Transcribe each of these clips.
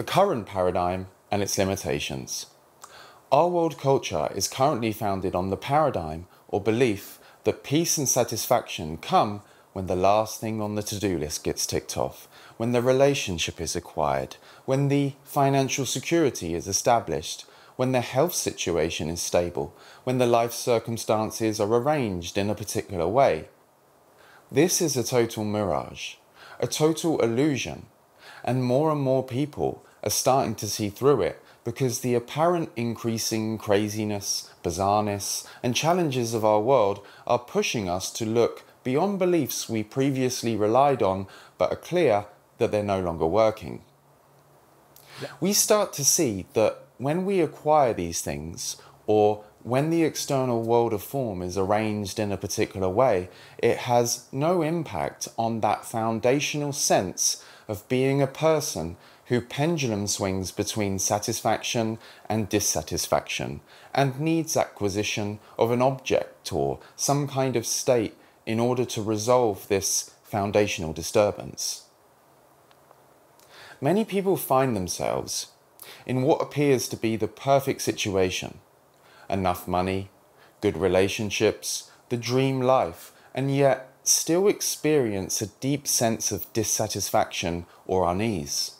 the current paradigm and its limitations. Our world culture is currently founded on the paradigm or belief that peace and satisfaction come when the last thing on the to-do list gets ticked off, when the relationship is acquired, when the financial security is established, when the health situation is stable, when the life circumstances are arranged in a particular way. This is a total mirage, a total illusion, and more people are starting to see through it because the apparent increasing craziness, bizarreness, and challenges of our world are pushing us to look beyond beliefs we previously relied on but are clear that they're no longer working. We start to see that when we acquire these things, or when the external world of form is arranged in a particular way, it has no impact on that foundational sense of being a person who pendulum swings between satisfaction and dissatisfaction and needs acquisition of an object or some kind of state in order to resolve this foundational disturbance. Many people find themselves in what appears to be the perfect situation: enough money, good relationships, the dream life, and yet still experience a deep sense of dissatisfaction or unease.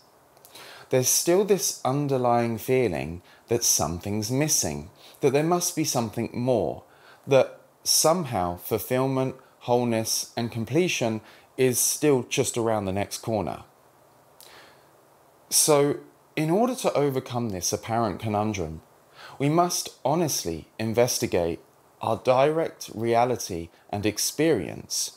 There's still this underlying feeling that something's missing, that there must be something more, that somehow fulfillment, wholeness, and completion is still just around the next corner. So, in order to overcome this apparent conundrum, we must honestly investigate our direct reality and experience.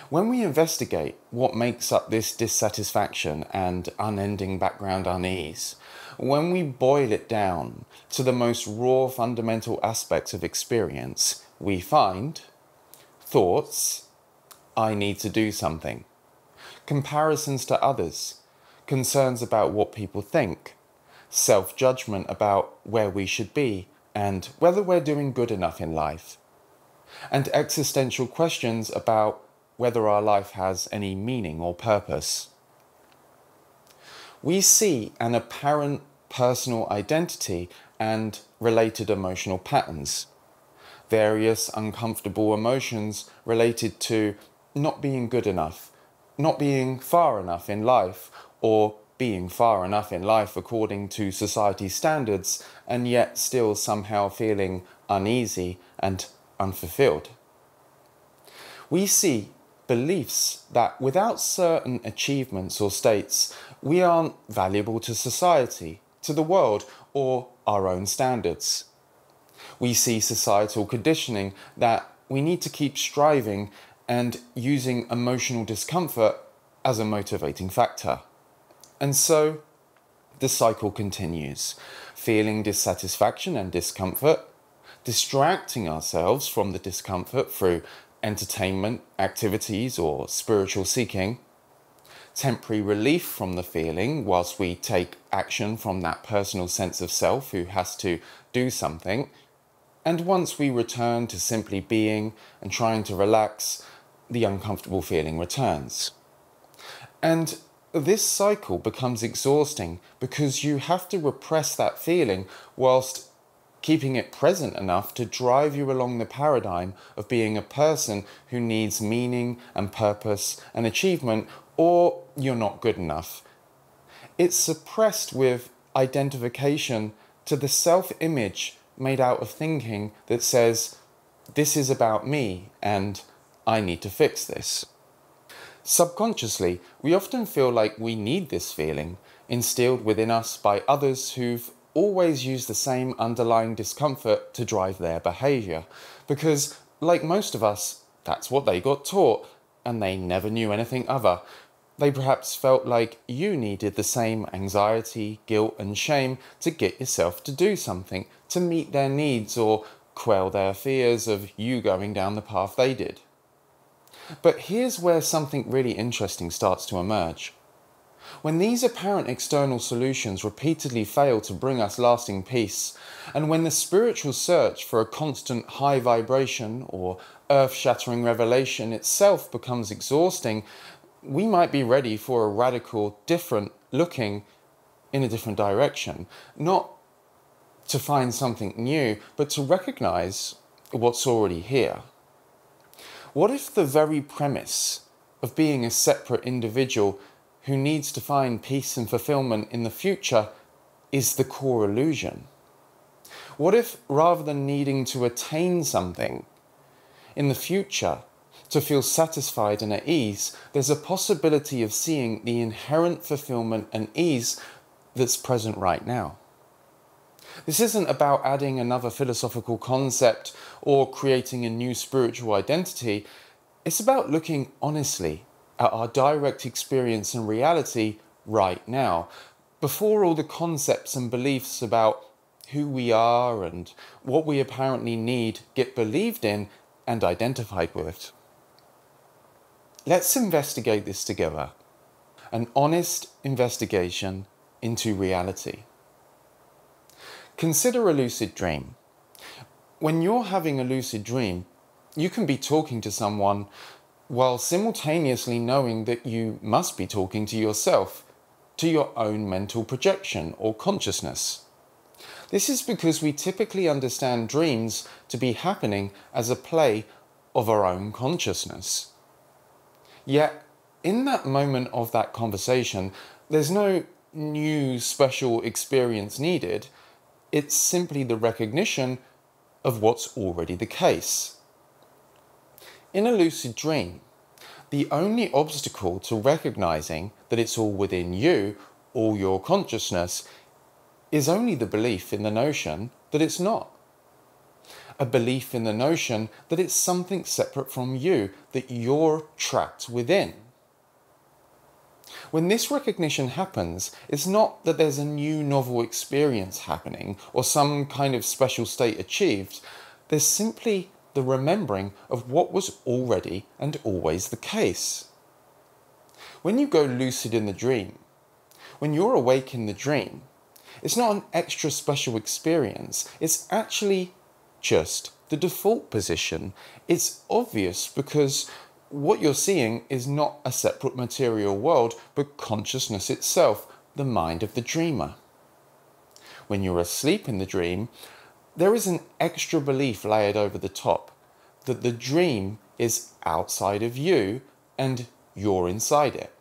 When we investigate what makes up this dissatisfaction and unending background unease, when we boil it down to the most raw fundamental aspects of experience, we find thoughts, I need to do something, comparisons to others, concerns about what people think, self-judgment about where we should be and whether we're doing good enough in life, and existential questions about whether our life has any meaning or purpose. We see an apparent personal identity and related emotional patterns, various uncomfortable emotions related to not being good enough, not being far enough in life, or being far enough in life according to society's standards, and yet still somehow feeling uneasy and unfulfilled. We see beliefs that without certain achievements or states, we aren't valuable to society, to the world, or our own standards. We see societal conditioning that we need to keep striving and using emotional discomfort as a motivating factor. And so the cycle continues, feeling dissatisfaction and discomfort, distracting ourselves from the discomfort through entertainment, activities, or spiritual seeking, temporary relief from the feeling whilst we take action from that personal sense of self who has to do something, and once we return to simply being and trying to relax, the uncomfortable feeling returns. And this cycle becomes exhausting because you have to repress that feeling whilst keeping it present enough to drive you along the paradigm of being a person who needs meaning and purpose and achievement, or you're not good enough. It's suppressed with identification to the self-image made out of thinking that says, this is about me and I need to fix this. Subconsciously, we often feel like we need this feeling, instilled within us by others who've always used the same underlying discomfort to drive their behaviour, because, like most of us, that's what they got taught, and they never knew anything other. They perhaps felt like you needed the same anxiety, guilt and shame to get yourself to do something, to meet their needs or quell their fears of you going down the path they did. But here's where something really interesting starts to emerge. When these apparent external solutions repeatedly fail to bring us lasting peace, and when the spiritual search for a constant high vibration or earth-shattering revelation itself becomes exhausting, we might be ready for a radical, different looking, in a different direction, not to find something new, but to recognize what's already here? What if the very premise of being a separate individual who needs to find peace and fulfillment in the future is the core illusion? What if, rather than needing to attain something in the future to feel satisfied and at ease, there's a possibility of seeing the inherent fulfillment and ease that's present right now? This isn't about adding another philosophical concept or creating a new spiritual identity. It's about looking honestly at our direct experience and reality right now, before all the concepts and beliefs about who we are and what we apparently need get believed in and identified with. Let's investigate this together. An honest investigation into reality. Consider a lucid dream. When you're having a lucid dream, you can be talking to someone while simultaneously knowing that you must be talking to yourself, to your own mental projection or consciousness. This is because we typically understand dreams to be happening as a play of our own consciousness. Yet, in that moment of that conversation, there's no new special experience needed. It's simply the recognition of what's already the case. In a lucid dream, the only obstacle to recognizing that it's all within you, all your consciousness, is only the belief in the notion that it's not. A belief in the notion that it's something separate from you, that you're trapped within. When this recognition happens, it's not that there's a new novel experience happening or some kind of special state achieved. There's simply the remembering of what was already and always the case. When you go lucid in the dream, when you're awake in the dream, it's not an extra special experience. It's actually just the default position. It's obvious because what you're seeing is not a separate material world, but consciousness itself, the mind of the dreamer. When you're asleep in the dream, there is an extra belief layered over the top that the dream is outside of you and you're inside it.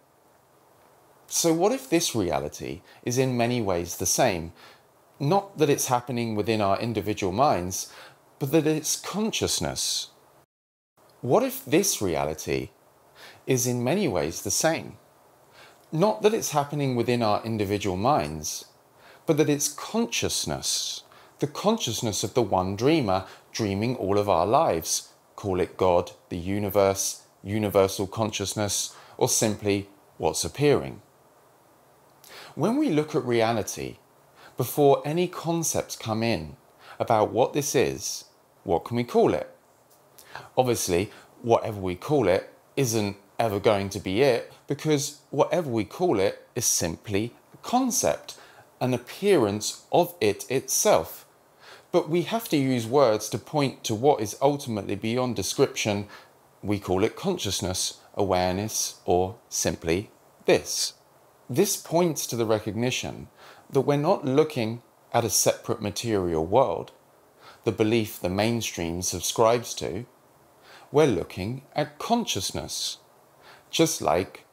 So what if this reality is in many ways the same? Not that it's happening within our individual minds, but that it's consciousness. What if this reality is in many ways the same? Not that it's happening within our individual minds, but that it's consciousness, the consciousness of the one dreamer dreaming all of our lives. Call it God, the universe, universal consciousness, or simply what's appearing. When we look at reality, before any concepts come in about what this is, what can we call it? Obviously, whatever we call it isn't ever going to be it, because whatever we call it is simply a concept, an appearance of it itself. But we have to use words to point to what is ultimately beyond description. We call it consciousness, awareness, or simply this. This points to the recognition that we're not looking at a separate material world, the belief the mainstream subscribes to. We're looking at consciousness. Just like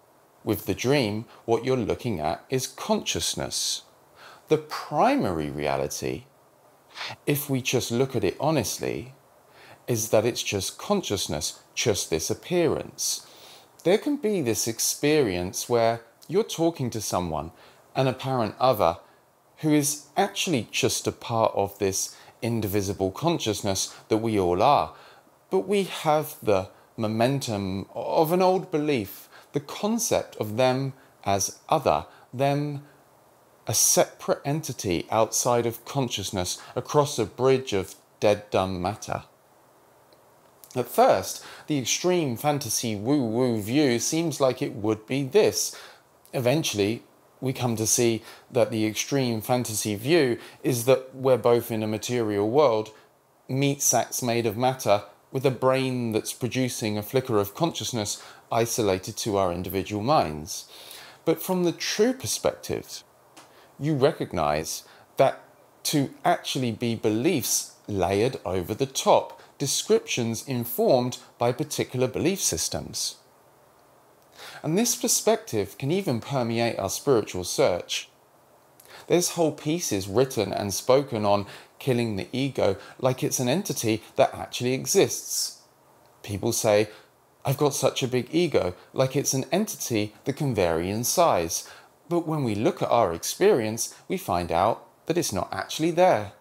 with the dream, what you're looking at is consciousness. The primary reality, if we just look at it honestly, is that it's just consciousness, just this appearance. There can be this experience where you're talking to someone, an apparent other, who is actually just a part of this indivisible consciousness that we all are. But we have the momentum of an old belief, the concept of them as other, them a separate entity outside of consciousness across a bridge of dead dumb matter. At first, the extreme fantasy woo-woo view seems like it would be this. Eventually, we come to see that the extreme fantasy view is that we're both in a material world, meat sacks made of matter, with a brain that's producing a flicker of consciousness isolated to our individual minds. But from the true perspective, you recognize that to actually be beliefs layered over the top, descriptions informed by particular belief systems. And this perspective can even permeate our spiritual search. There's whole pieces written and spoken on killing the ego like it's an entity that actually exists. People say, I've got such a big ego, like it's an entity that can vary in size. But when we look at our experience, we find out that it's not actually there.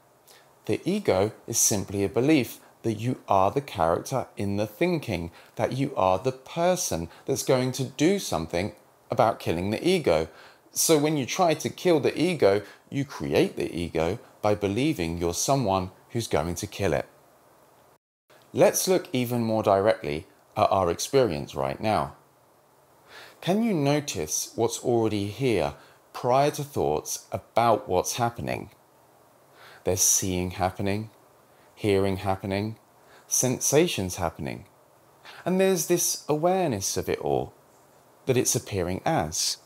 The ego is simply a belief that you are the character in the thinking, that you are the person that's going to do something about killing the ego. So when you try to kill the ego, you create the ego by believing you're someone who's going to kill it. Let's look even more directly at our experience right now. Can you notice what's already here prior to thoughts about what's happening? There's seeing happening, hearing happening, sensations happening, and there's this awareness of it all, that it's appearing as.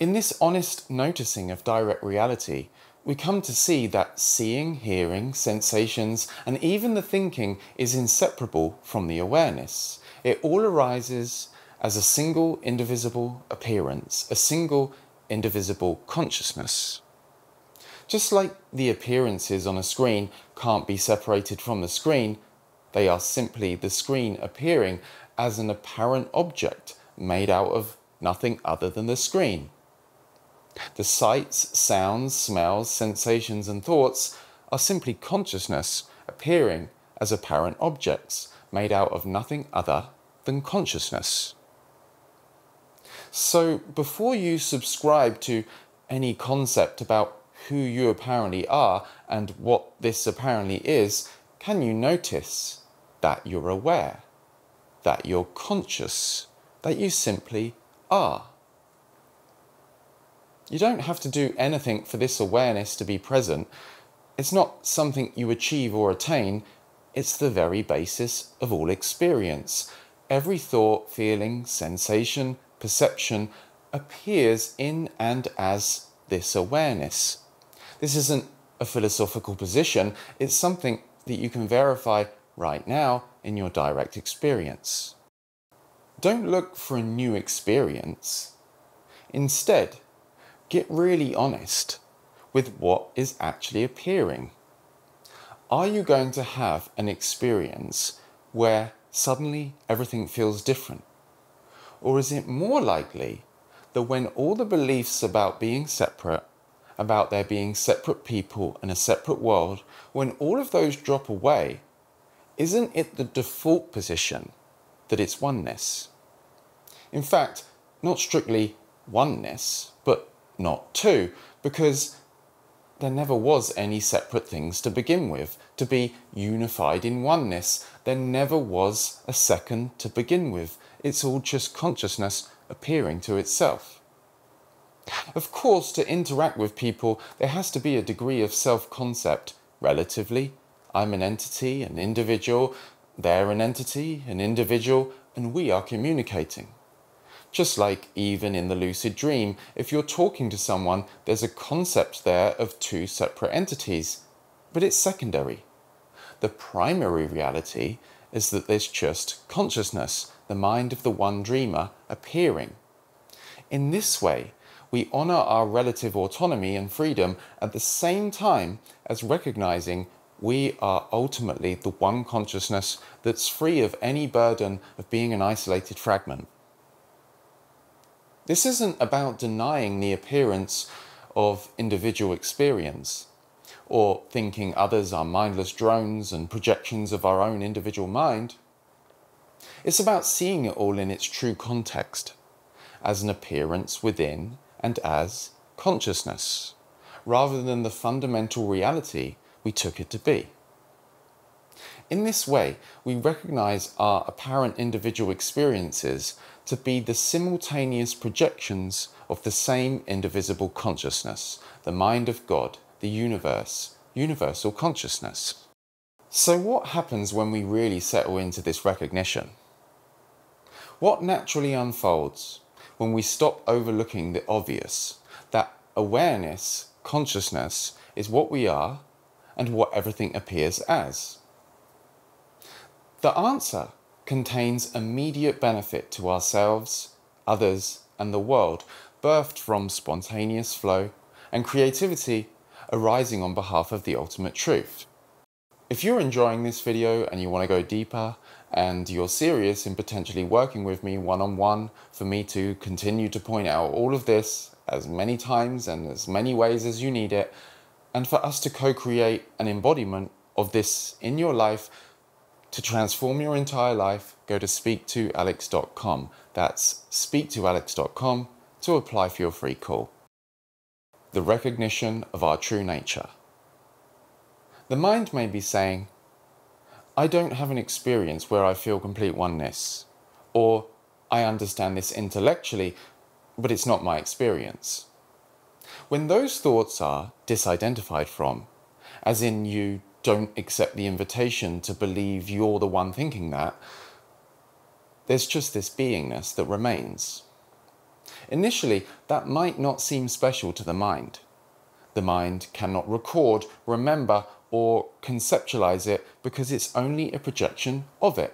In this honest noticing of direct reality, we come to see that seeing, hearing, sensations, and even the thinking is inseparable from the awareness. It all arises as a single indivisible appearance, a single indivisible consciousness. Just like the appearances on a screen can't be separated from the screen, they are simply the screen appearing as an apparent object made out of nothing other than the screen. The sights, sounds, smells, sensations and thoughts are simply consciousness appearing as apparent objects made out of nothing other than consciousness. So before you subscribe to any concept about who you apparently are and what this apparently is, can you notice that you're aware, that you're conscious, that you simply are? You don't have to do anything for this awareness to be present. It's not something you achieve or attain. It's the very basis of all experience. Every thought, feeling, sensation, perception appears in and as this awareness. This isn't a philosophical position. It's something that you can verify right now in your direct experience. Don't look for a new experience. Instead, get really honest with what is actually appearing. Are you going to have an experience where suddenly everything feels different? Or is it more likely that when all the beliefs about being separate, about there being separate people and a separate world, when all of those drop away, isn't it the default position that it's oneness? In fact, not strictly oneness, but not two, because there never was any separate things to begin with. To be unified in oneness, there never was a second to begin with. It's all just consciousness appearing to itself. Of course, to interact with people, there has to be a degree of self-concept. Relatively, I'm an entity, an individual, they're an entity, an individual, and we are communicating. Just like even in the lucid dream, if you're talking to someone, there's a concept there of two separate entities, but it's secondary. The primary reality is that there's just consciousness, the mind of the one dreamer, appearing. In this way, we honor our relative autonomy and freedom at the same time as recognizing we are ultimately the one consciousness that's free of any burden of being an isolated fragment. This isn't about denying the appearance of individual experience, or thinking others are mindless drones and projections of our own individual mind. It's about seeing it all in its true context, as an appearance within and as consciousness, rather than the fundamental reality we took it to be. In this way, we recognize our apparent individual experiences to be the simultaneous projections of the same indivisible consciousness, the mind of God, the universe, universal consciousness. So what happens when we really settle into this recognition? What naturally unfolds when we stop overlooking the obvious, that awareness, consciousness, is what we are and what everything appears as? The answer contains immediate benefit to ourselves, others, and the world, birthed from spontaneous flow and creativity arising on behalf of the ultimate truth. If you're enjoying this video and you want to go deeper, and you're serious in potentially working with me one-on-one for me to continue to point out all of this as many times and as many ways as you need it, and for us to co-create an embodiment of this in your life to transform your entire life, go to speaktoalex.com. That's speaktoalex.com to apply for your free call. The recognition of our true nature. The mind may be saying, I don't have an experience where I feel complete oneness, or I understand this intellectually, but it's not my experience. When those thoughts are disidentified from, as in you don't accept the invitation to believe you're the one thinking that, there's just this beingness that remains. Initially, that might not seem special to the mind. The mind cannot record, remember, or conceptualize it because it's only a projection of it.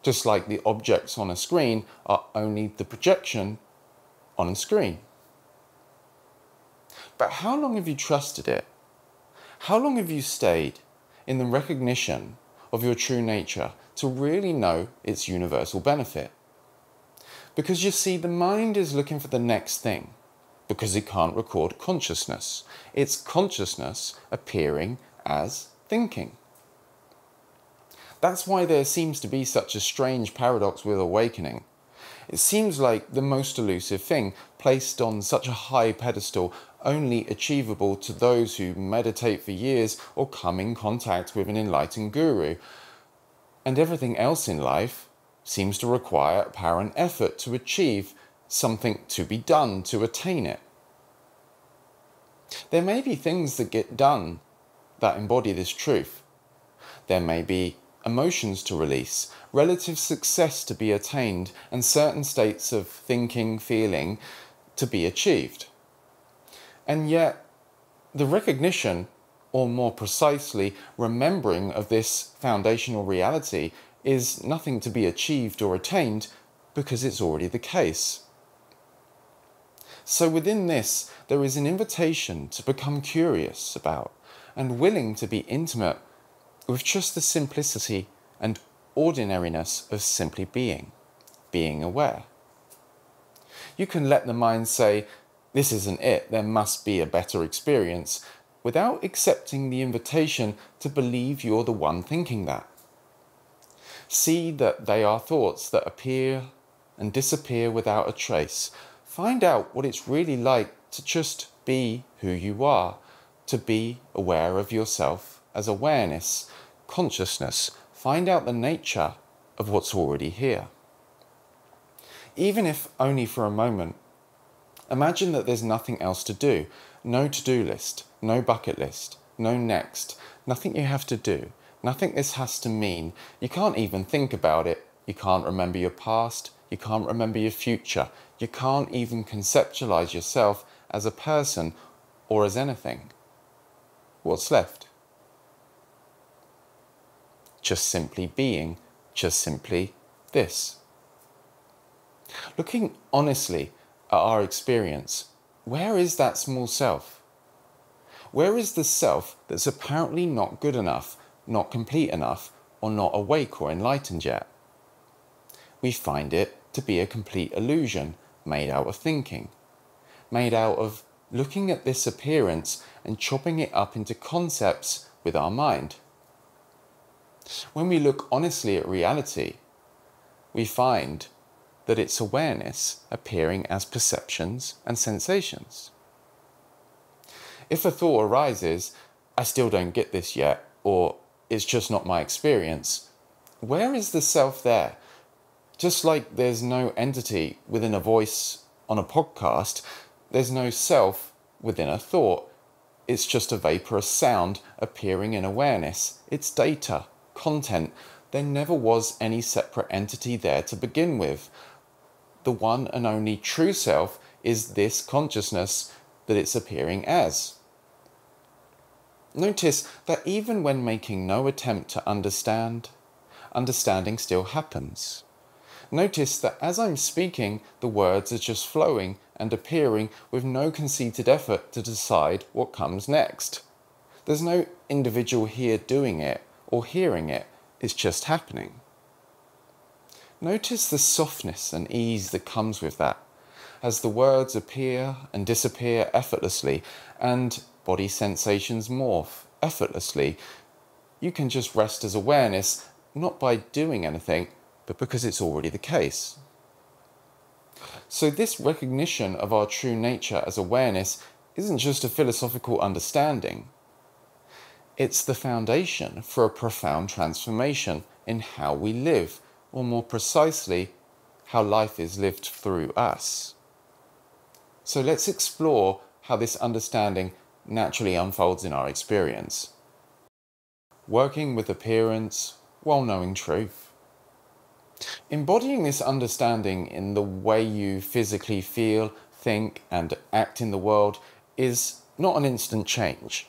Just like the objects on a screen are only the projection on a screen. But how long have you trusted it? How long have you stayed in the recognition of your true nature to really know its universal benefit? Because you see, the mind is looking for the next thing, because it can't record consciousness. It's consciousness appearing as thinking. That's why there seems to be such a strange paradox with awakening. It seems like the most elusive thing, placed on such a high pedestal, only achievable to those who meditate for years or come in contact with an enlightened guru. And everything else in life seems to require apparent effort to achieve, something to be done to attain it. There may be things that get done that embody this truth. There may be emotions to release, relative success to be attained, and certain states of thinking, feeling to be achieved. And yet, the recognition, or more precisely, remembering of this foundational reality is nothing to be achieved or attained because it's already the case. So within this, there is an invitation to become curious about and willing to be intimate with just the simplicity and ordinariness of simply being aware. You can let the mind say, this isn't it, there must be a better experience, without accepting the invitation to believe you're the one thinking that. See that they are thoughts that appear and disappear without a trace. Find out what it's really like to just be who you are, to be aware of yourself as awareness, consciousness. Find out the nature of what's already here. Even if only for a moment, imagine that there's nothing else to do. No to-do list, no bucket list, no next, nothing you have to do, nothing this has to mean. You can't even think about it. You can't remember your past. You can't remember your future. You can't even conceptualize yourself as a person or as anything. What's left? Just simply being, just simply this. Looking honestly at our experience, where is that small self? Where is the self that's apparently not good enough, not complete enough, or not awake or enlightened yet? We find it to be a complete illusion, made out of thinking, made out of looking at this appearance and chopping it up into concepts with our mind. When we look honestly at reality, we find that it's awareness appearing as perceptions and sensations. If a thought arises, I still don't get this yet, or it's just not my experience, where is the self there? Just like there's no entity within a voice on a podcast, there's no self within a thought. It's just a vaporous sound appearing in awareness. It's data, content. There never was any separate entity there to begin with. The one and only true self is this consciousness that it's appearing as. Notice that even when making no attempt to understand, understanding still happens. Notice that as I'm speaking, the words are just flowing and appearing with no conceited effort to decide what comes next. There's no individual here doing it or hearing it, it's just happening. Notice the softness and ease that comes with that, as the words appear and disappear effortlessly and body sensations morph effortlessly. You can just rest as awareness, not by doing anything, but because it's already the case. So this recognition of our true nature as awareness isn't just a philosophical understanding. It's the foundation for a profound transformation in how we live, or more precisely, how life is lived through us. So let's explore how this understanding naturally unfolds in our experience. Working with appearance while knowing truth. Embodying this understanding in the way you physically feel, think, and act in the world is not an instant change,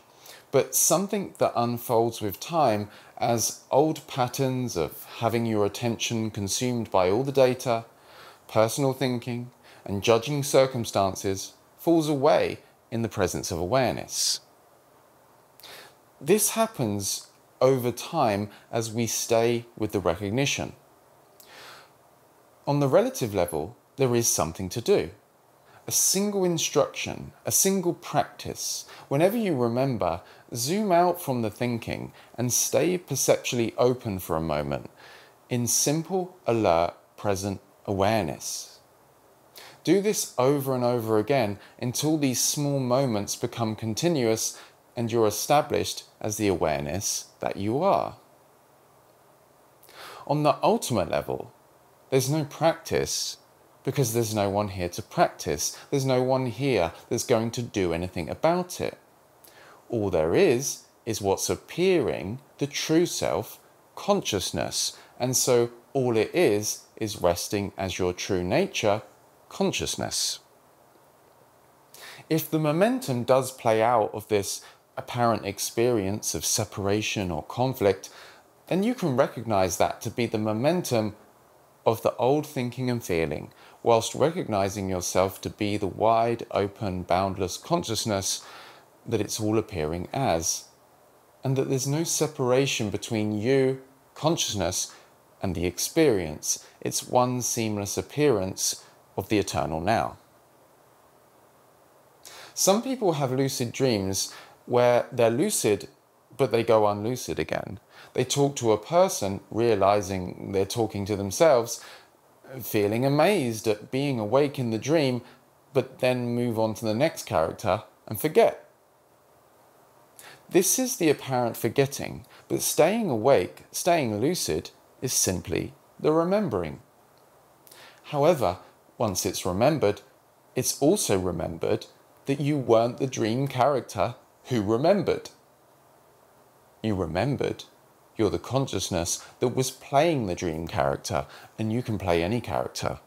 but something that unfolds with time as old patterns of having your attention consumed by all the data, personal thinking, and judging circumstances falls away in the presence of awareness. This happens over time as we stay with the recognition. On the relative level, there is something to do. A single instruction, a single practice. Whenever you remember, zoom out from the thinking and stay perceptually open for a moment in simple, alert, present awareness. Do this over and over again until these small moments become continuous and you're established as the awareness that you are. On the ultimate level, there's no practice because there's no one here to practice. There's no one here that's going to do anything about it. All there is what's appearing, the true self, consciousness. And so all it is resting as your true nature, consciousness. If the momentum does play out of this apparent experience of separation or conflict, then you can recognize that to be the momentum of the old thinking and feeling, whilst recognizing yourself to be the wide, open, boundless consciousness that it's all appearing as, and that there's no separation between you, consciousness, and the experience. It's one seamless appearance of the eternal now. Some people have lucid dreams where they're lucid, but they go unlucid again. They talk to a person, realizing they're talking to themselves, feeling amazed at being awake in the dream, but then move on to the next character and forget. This is the apparent forgetting, but staying awake, staying lucid, is simply the remembering. However, once it's remembered, it's also remembered that you weren't the dream character who remembered. You remembered you're the consciousness that was playing the dream character, and you can play any character.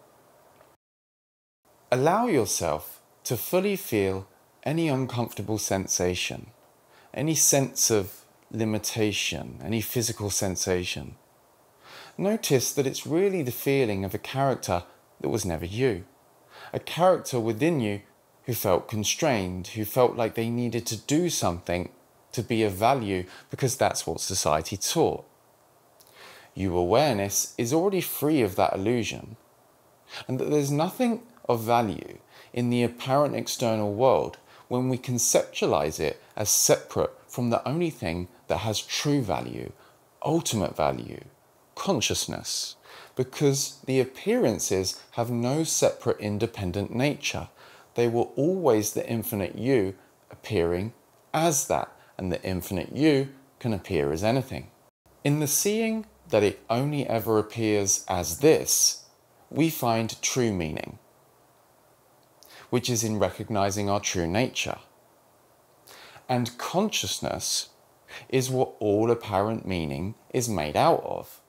Allow yourself to fully feel any uncomfortable sensation, any sense of limitation, any physical sensation. Notice that it's really the feeling of a character that was never you. A character within you who felt constrained, who felt like they needed to do something to be of value because that's what society taught. You awareness is already free of that illusion, and that there's nothing of value in the apparent external world when we conceptualize it as separate from the only thing that has true value, ultimate value, consciousness, because the appearances have no separate independent nature. They were always the infinite you appearing as that, and the infinite you can appear as anything. In the seeing that it only ever appears as this, we find true meaning, which is in recognizing our true nature. And consciousness is what all apparent meaning is made out of.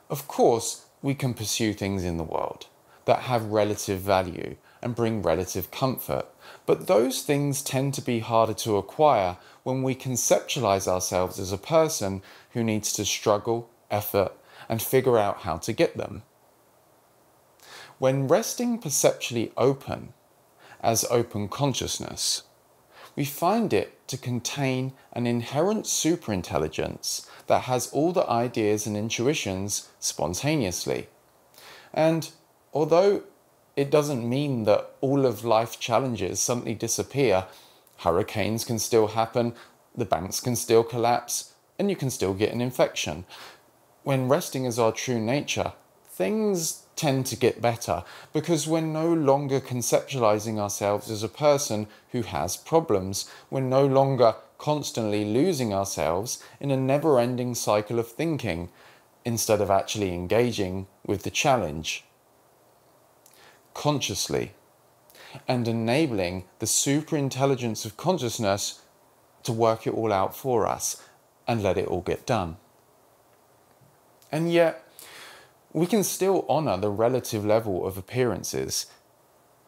Of course, we can pursue things in the world that have relative value and bring relative comfort, But those things tend to be harder to acquire when we conceptualize ourselves as a person who needs to struggle, effort, and figure out how to get them. When resting perceptually open, as open consciousness, we find it to contain an inherent superintelligence that has all the ideas and intuitions spontaneously. And although it doesn't mean that all of life's challenges suddenly disappear, hurricanes can still happen, the banks can still collapse, and you can still get an infection. When resting is our true nature, things tend to get better because we're no longer conceptualizing ourselves as a person who has problems. We're no longer constantly losing ourselves in a never-ending cycle of thinking instead of actually engaging with the challenge consciously and enabling the superintelligence of consciousness to work it all out for us and let it all get done. And yet, we can still honour the relative level of appearances.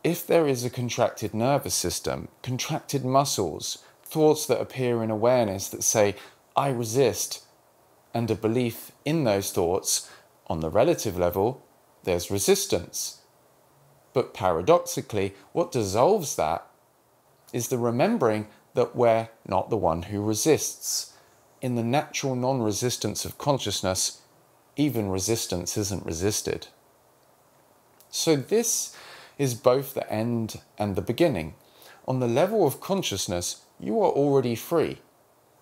If there is a contracted nervous system, contracted muscles, thoughts that appear in awareness that say, I resist, and a belief in those thoughts, on the relative level, there's resistance. But paradoxically, what dissolves that is the remembering that we're not the one who resists. In the natural non-resistance of consciousness, even resistance isn't resisted. So this is both the end and the beginning. On the level of consciousness, you are already free.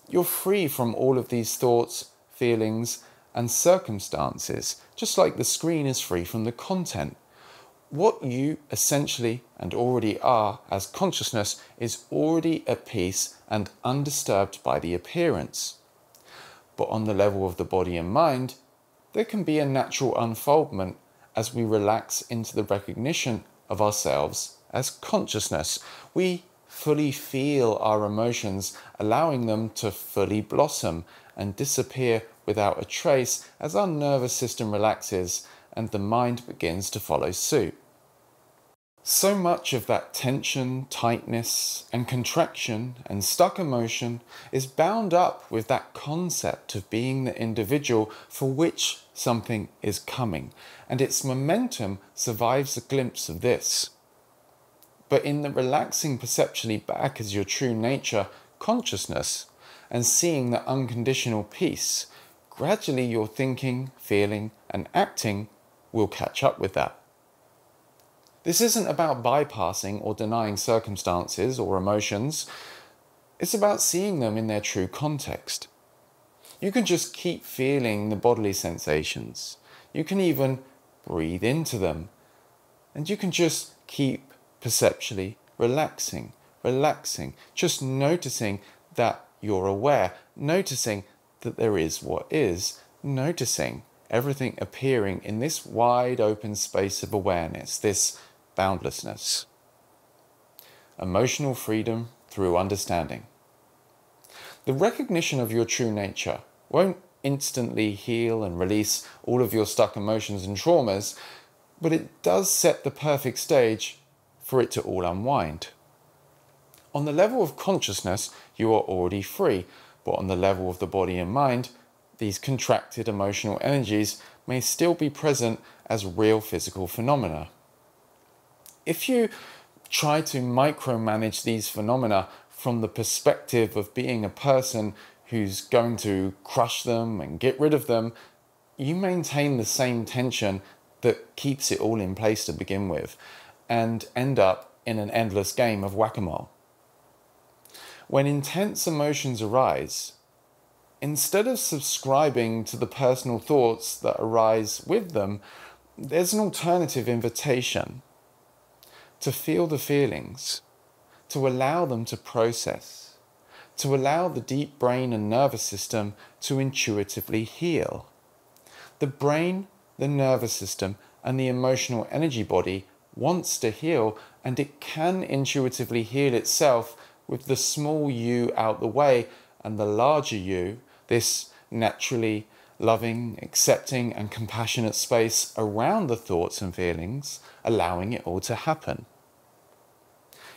You're free from all of these thoughts, feelings, and circumstances, just like the screen is free from the content. What you essentially and already are as consciousness is already at peace and undisturbed by the appearance. But on the level of the body and mind, there can be a natural unfoldment as we relax into the recognition of ourselves as consciousness. We fully feel our emotions, allowing them to fully blossom and disappear without a trace as our nervous system relaxes and the mind begins to follow suit. So much of that tension, tightness, and contraction and stuck emotion is bound up with that concept of being the individual for which something is coming, and its momentum survives a glimpse of this. But in the relaxing perceptually back as your true nature, consciousness, and seeing the unconditional peace, gradually your thinking, feeling, and acting will catch up with that. This isn't about bypassing or denying circumstances or emotions. It's about seeing them in their true context. You can just keep feeling the bodily sensations. You can even breathe into them. And you can just keep perceptually relaxing, just noticing that you're aware, noticing that there is what is, noticing everything appearing in this wide open space of awareness, this boundlessness. Emotional freedom through understanding. The recognition of your true nature won't instantly heal and release all of your stuck emotions and traumas, but it does set the perfect stage for it to all unwind. On the level of consciousness, you are already free, but on the level of the body and mind, these contracted emotional energies may still be present as real physical phenomena. If you try to micromanage these phenomena from the perspective of being a person who's going to crush them and get rid of them, you maintain the same tension that keeps it all in place to begin with and end up in an endless game of whack-a-mole. When intense emotions arise, instead of subscribing to the personal thoughts that arise with them, there's an alternative invitation to feel the feelings, to allow them to process, to allow the deep brain and nervous system to intuitively heal. The brain, the nervous system, and the emotional energy body wants to heal, and it can intuitively heal itself with the small you out the way and the larger you, this naturally loving, accepting, and compassionate space around the thoughts and feelings, allowing it all to happen.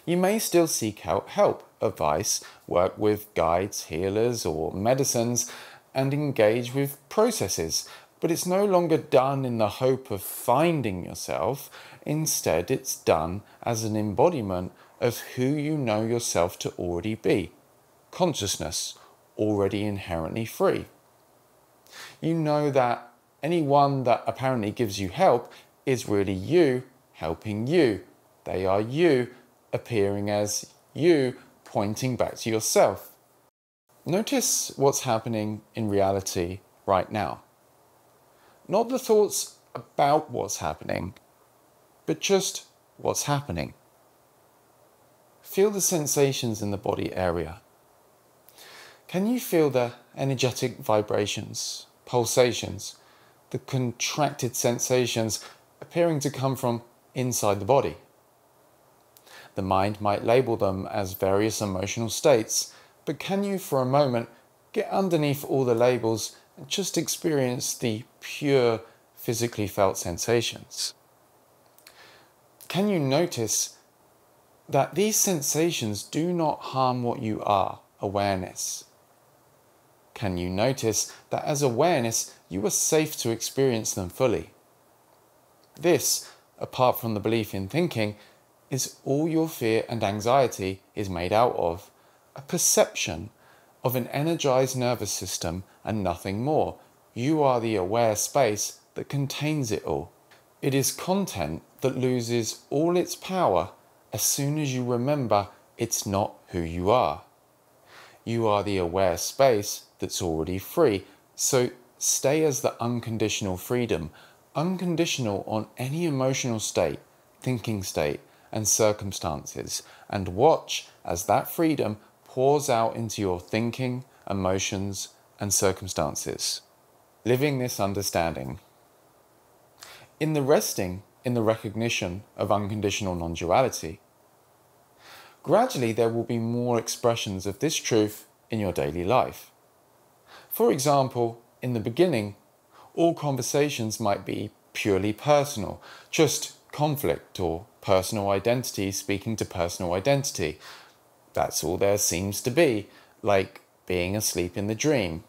You may still seek out help, advice, work with guides, healers, or medicines, and engage with processes. But it's no longer done in the hope of finding yourself. Instead, it's done as an embodiment of who you know yourself to already be. Consciousness, already inherently free. You know that anyone that apparently gives you help is really you helping you. They are you appearing as you, pointing back to yourself. Notice what's happening in reality right now. Not the thoughts about what's happening, but just what's happening. Feel the sensations in the body area. Can you feel the energetic vibrations, pulsations, the contracted sensations appearing to come from inside the body? The mind might label them as various emotional states, but can you for a moment get underneath all the labels and just experience the pure physically felt sensations? Can you notice that these sensations do not harm what you are, awareness? Can you notice that as awareness, you are safe to experience them fully? This, apart from the belief in thinking, is all your fear and anxiety is made out of. A perception of an energized nervous system and nothing more. You are the aware space that contains it all. It is content that loses all its power as soon as you remember it's not who you are. You are the aware space that's already free, so stay as the unconditional freedom, unconditional on any emotional state, thinking state, and circumstances, and watch as that freedom pours out into your thinking, emotions, and circumstances. Living this understanding. In the resting in the recognition of unconditional non-duality, gradually there will be more expressions of this truth in your daily life. For example, in the beginning, all conversations might be purely personal, just conflict or personal identity speaking to personal identity. That's all there seems to be, like being asleep in the dream.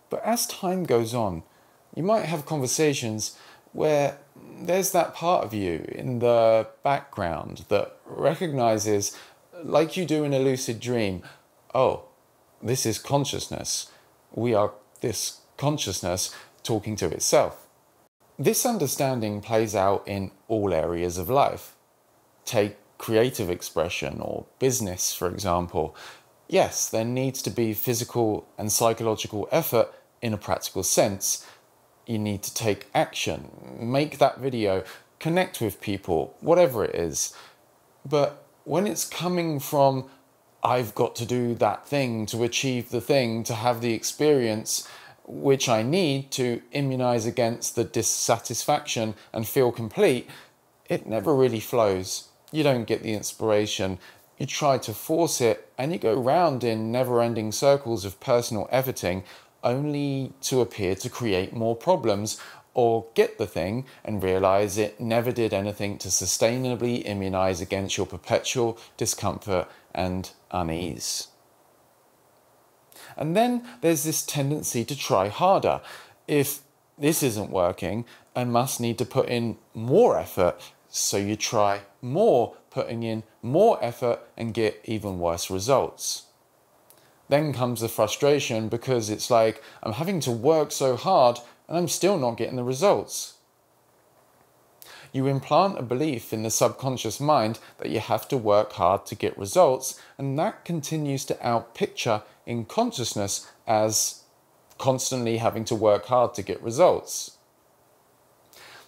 But as time goes on, you might have conversations where there's that part of you in the background that recognizes, like you do in a lucid dream, oh, this is consciousness. We are this consciousness talking to itself. This understanding plays out in all areas of life. Take creative expression or business, for example. Yes, there needs to be physical and psychological effort in a practical sense. You need to take action, make that video, connect with people, whatever it is. But when it's coming from, I've got to do that thing to achieve the thing, to have the experience which I need to immunize against the dissatisfaction and feel complete, it never really flows. You don't get the inspiration. You try to force it and you go round in never-ending circles of personal efforting, only to appear to create more problems or get the thing and realize it never did anything to sustainably immunize against your perpetual discomfort and unease. And then there's this tendency to try harder. If this isn't working, I must need to put in more effort, so you try more, putting in more effort and get even worse results. Then comes the frustration because it's like, I'm having to work so hard and I'm still not getting the results. You implant a belief in the subconscious mind that you have to work hard to get results, and that continues to outpicture in consciousness as constantly having to work hard to get results.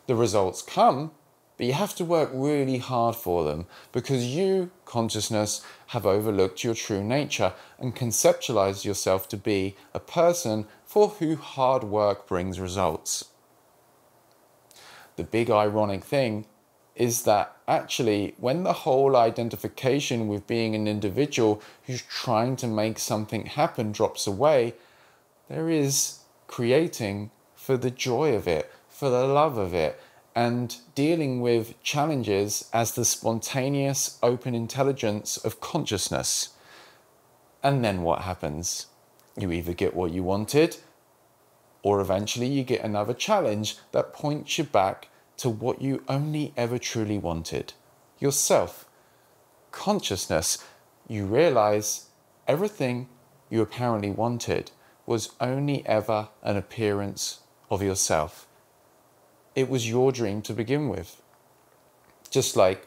The results come, but you have to work really hard for them because you, consciousness, have overlooked your true nature and conceptualized yourself to be a person for who hard work brings results. The big ironic thing is that actually when the whole identification with being an individual who's trying to make something happen drops away, there is creating for the joy of it, for the love of it, and dealing with challenges as the spontaneous, open intelligence of consciousness. And then what happens? You either get what you wanted, or eventually you get another challenge that points you back to what you only ever truly wanted. Yourself. Consciousness. You realize everything you apparently wanted was only ever an appearance of yourself. It was your dream to begin with. Just like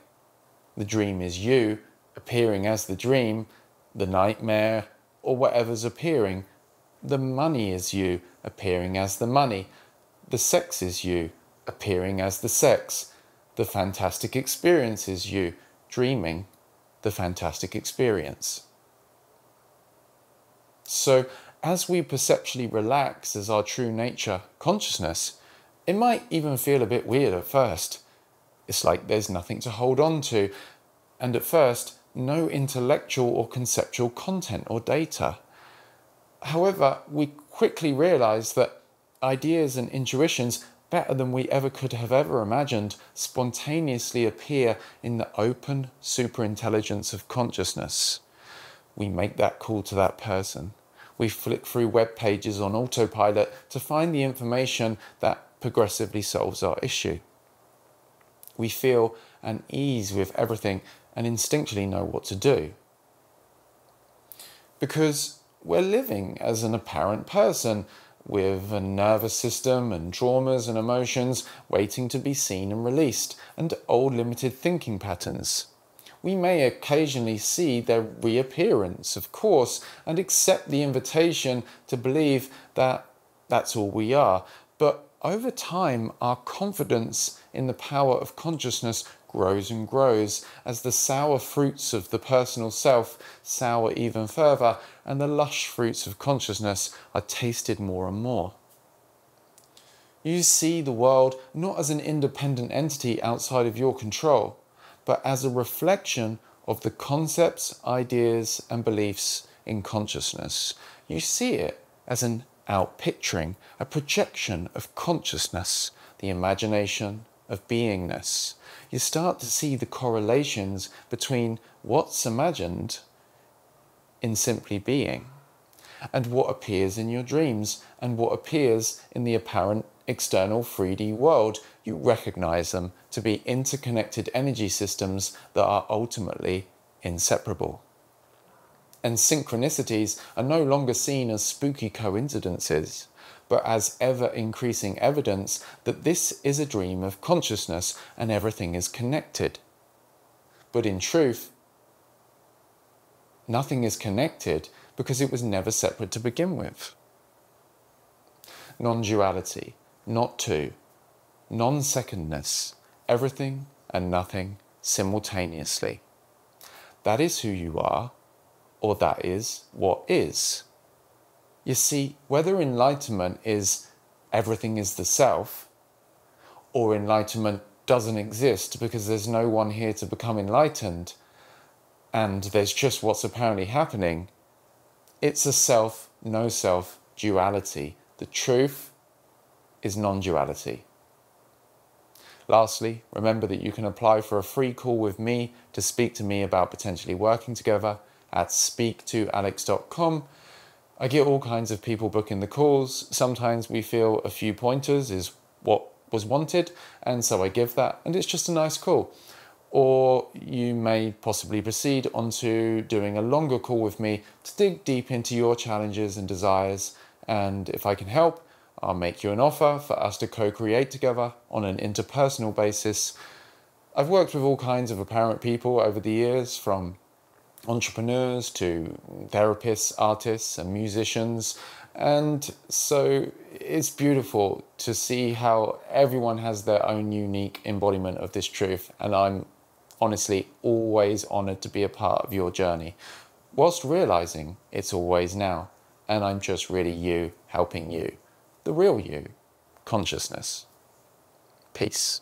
the dream is you appearing as the dream, the nightmare, or whatever's appearing. The money is you appearing as the money. The sex is you appearing as the sex. The fantastic experience is you dreaming the fantastic experience. So as we perceptually relax as our true nature, consciousness, it might even feel a bit weird at first. It's like there's nothing to hold on to, and at first, no intellectual or conceptual content or data. However, we quickly realize that ideas and intuitions, better than we ever could have ever imagined, spontaneously appear in the open superintelligence of consciousness. We make that call to that person. We flick through web pages on autopilot to find the information that progressively solves our issue. We feel an ease with everything and instinctually know what to do. Because we're living as an apparent person with a nervous system and traumas and emotions waiting to be seen and released, and old limited thinking patterns. We may occasionally see their reappearance, of course, and accept the invitation to believe that that's all we are. But over time, our confidence in the power of consciousness grows and grows as the sour fruits of the personal self sour even further, and the lush fruits of consciousness are tasted more and more. You see the world not as an independent entity outside of your control, but as a reflection of the concepts, ideas, and beliefs in consciousness. You see it as an outpicturing, a projection of consciousness, the imagination of beingness. You start to see the correlations between what's imagined in simply being, and what appears in your dreams, and what appears in the apparent external 3D world. You recognize them to be interconnected energy systems that are ultimately inseparable. And synchronicities are no longer seen as spooky coincidences, but as ever-increasing evidence that this is a dream of consciousness and everything is connected. But in truth, nothing is connected because it was never separate to begin with. Non-duality, not two, non-secondness, everything and nothing simultaneously. That is who you are, or that is what is. You see, whether enlightenment is everything is the self, or enlightenment doesn't exist because there's no one here to become enlightened, and there's just what's apparently happening, it's a self, no self duality. The truth is non-duality. Lastly, remember that you can apply for a free call with me to speak to me about potentially working together at speaktoalex.com. I get all kinds of people booking the calls. Sometimes we feel a few pointers is what was wanted, and so I give that, and it's just a nice call. Or you may possibly proceed onto doing a longer call with me to dig deep into your challenges and desires, and if I can help, I'll make you an offer for us to co-create together on an interpersonal basis. I've worked with all kinds of apparent people over the years, from entrepreneurs to therapists, artists and musicians, and so it's beautiful to see how everyone has their own unique embodiment of this truth, and I'm honestly always honoured to be a part of your journey, whilst realising it's always now, and I'm just really you helping you, the real you, consciousness. Peace.